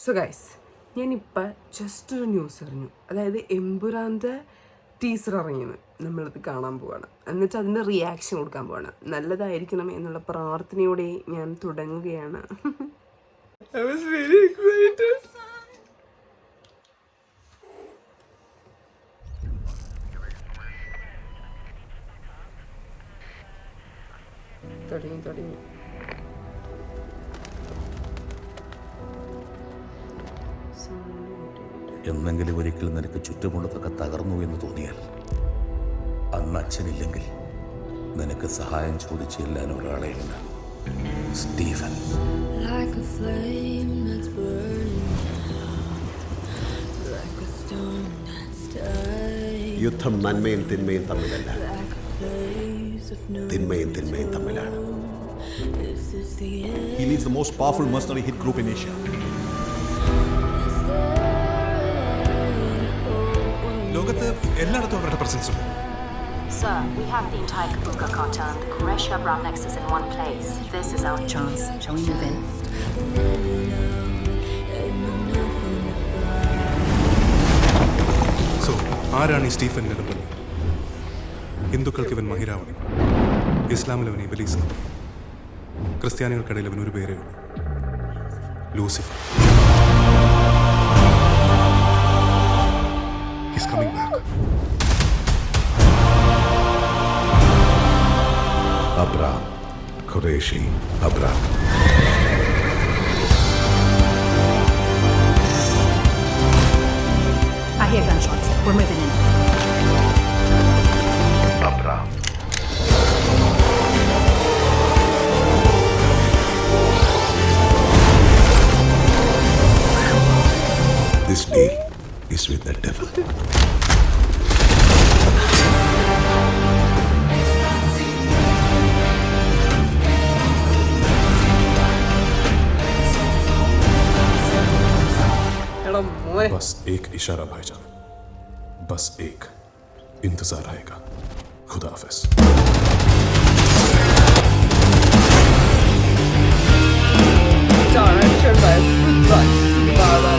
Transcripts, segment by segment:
So guys, ഞാനിപ്പോൾ just ഒരു news അറിഞ്ഞു. അതായത് എമ്പുരാൻ്റെ ടീസർ ഇറങ്ങിയത് നമ്മളത് കാണാൻ പോവാണ്. എന്നിട്ട് അതിൻ്റെ റിയാക്ഷൻ കൊടുക്കാൻ പോവാണ്. നല്ലതായിരിക്കണം എന്നുള്ള പ്രാർത്ഥനയോടെ ഞാൻ തുടങ്ങുകയാണ്. I was very excited. തുടങ്ങി എന്നെങ്കിലും ഒരിക്കൽ നിനക്ക് ചുറ്റുമുള്ളതൊക്കെ തകർന്നു എന്ന് തോന്നിയാൽ അന്ന് അച്ഛനില്ലെങ്കിൽ നിനക്ക് സഹായം ചോദിച്ചു ചെല്ലാൻ ഒരാളെ ഉണ്ടാകും. സ്റ്റീഫൻ. യുദ്ധം നന്മയും തിന്മയും തമ്മിലല്ല, തിന്മയും തിന്മയും തമ്മിലാണ്. He leads the most powerful mercenary hit group in Asia. ലോകത്ത് എല്ലായിടത്തും അവരുടെ പ്രസൻസ് ഉണ്ട്. Sir, we have the entire Kabuka cartel and the Qureshi Brown Nexus in one place. This is our chance. Shall we move in? So ആരാണ് ഈ Stephen Nedumpally? ഹിന്ദുക്കൾക്ക് ഇവൻ മഹിരാവണി, ഇസ്ലാമിൽ അവൻ ഇബലീസ്, ക്രിസ്ത്യാനികൾക്കിടയിൽ അവൻ ഒരു പേരേ ഉള്ളൂ, Lucifer. He's coming back. Abram, Qureshi, Abram. I hear gunshots. We're moving in. Abram. This deal is with the devil. बस एक इशारा भाईजान, बस एक इंतजार आएगा. खुदा हाफिज. Direction by Bala.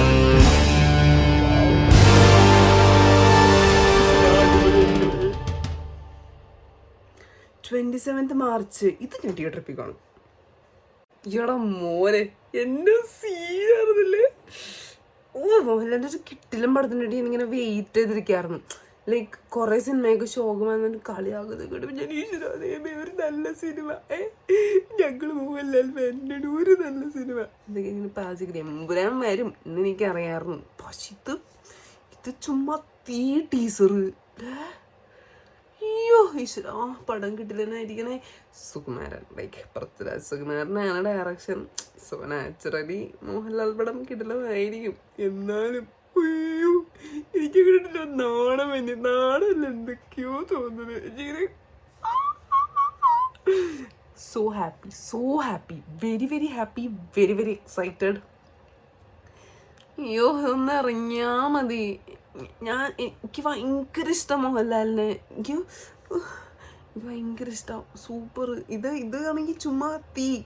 27th March ഇത് ഞാൻ തിയേറ്ററിൽ കാണും. ഈടാ മോനെ എന്നെ സീനായിരുന്നില്ലേ? മോഹൻലാലിൻ്റെ ഒരു കിട്ടിലും പടത്തിനിട്ട് ഞാനിങ്ങനെ വെയിറ്റ് ചെയ്തിരിക്കായിരുന്നു. ലൈക്ക് കുറേ സിനിമയൊക്കെ ശോകമാണെന്ന് കളിയാകുന്നത് കേട്ടപ്പോൾ ഞാൻ ഈശ്വരേ ഒരു നല്ല സിനിമ, ഞങ്ങൾ മോഹൻലാൽ വേണ്ട ഒരു നല്ല സിനിമ എന്തൊക്കെ ഇങ്ങനെ പാചകം എമ്പുരാൻ വരും എന്ന് എനിക്കറിയാമായിരുന്നു. പക്ഷെ ഇത് ചുമ്മാ ടീസർ. അയ്യോ ഈശ്വര, പടം കിട്ടില്ലെന്നായിരിക്കണേ. സുകുമാരൻ, ലൈക്ക് പൃഥ്വിരാജ് സുകുമാരനാണ് ഡയറക്ഷൻ. സോ നാച്ചുറലി മോഹൻലാൽ പടം കിട്ടില്ലെന്നായിരിക്കും. എന്നാലും അയ്യോ എനിക്ക് കിട്ടില്ല. നാണമല്ല എന്തൊക്കെയോ തോന്നുന്നത്. So happy, very happy, very excited. അയ്യോ ഒന്നറിഞ്ഞാ മതി. എനിക്ക് ഭയങ്കര ഇഷ്ടം മോഹൻലാലിനെ. എനിക്ക് ഭയങ്കര ഇഷ്ടം. സൂപ്പർ. ഇത് ആണെങ്കിൽ ചുമ്മാ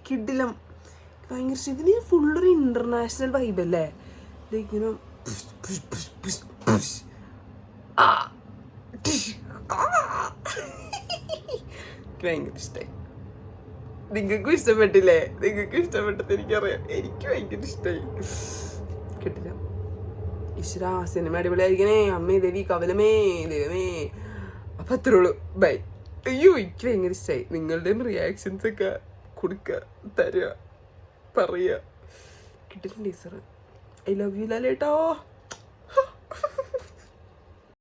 കിടിലം. ഭയങ്കര ഇഷ്ടം. ഇതിന് ഫുള്ളൊരു ഇൻ്റർനാഷണൽ വൈബല്ലേ? ഇങ്ങനെ ഭയങ്കര ഇഷ്ടമായി. നിങ്ങൾക്കും ഇഷ്ടപ്പെട്ടില്ലേ? നിങ്ങൾക്ക് ഇഷ്ടപ്പെട്ടത് എനിക്കറിയാം. എനിക്ക് ഭയങ്കര ഇഷ്ടമായി. കിട്ടില്ല. ഈശ്വര, സിനിമ അടിപൊളിയായിരിക്കണേ. അമ്മേ ദേവി കവലമേ ദൈവമേ. അപ്പം അത്രയുള്ളൂ. ബൈ. അയ്യോ എനിക്ക് ഭയങ്കര ഇഷ്ടമായി. നിങ്ങളുടെയും റിയാക്ഷൻസ് ഒക്കെ കൊടുക്കുക, തരിക, പറയുക. കിട്ടില്ല ടീച്ചർ. I love you ലാലേട്ടോ.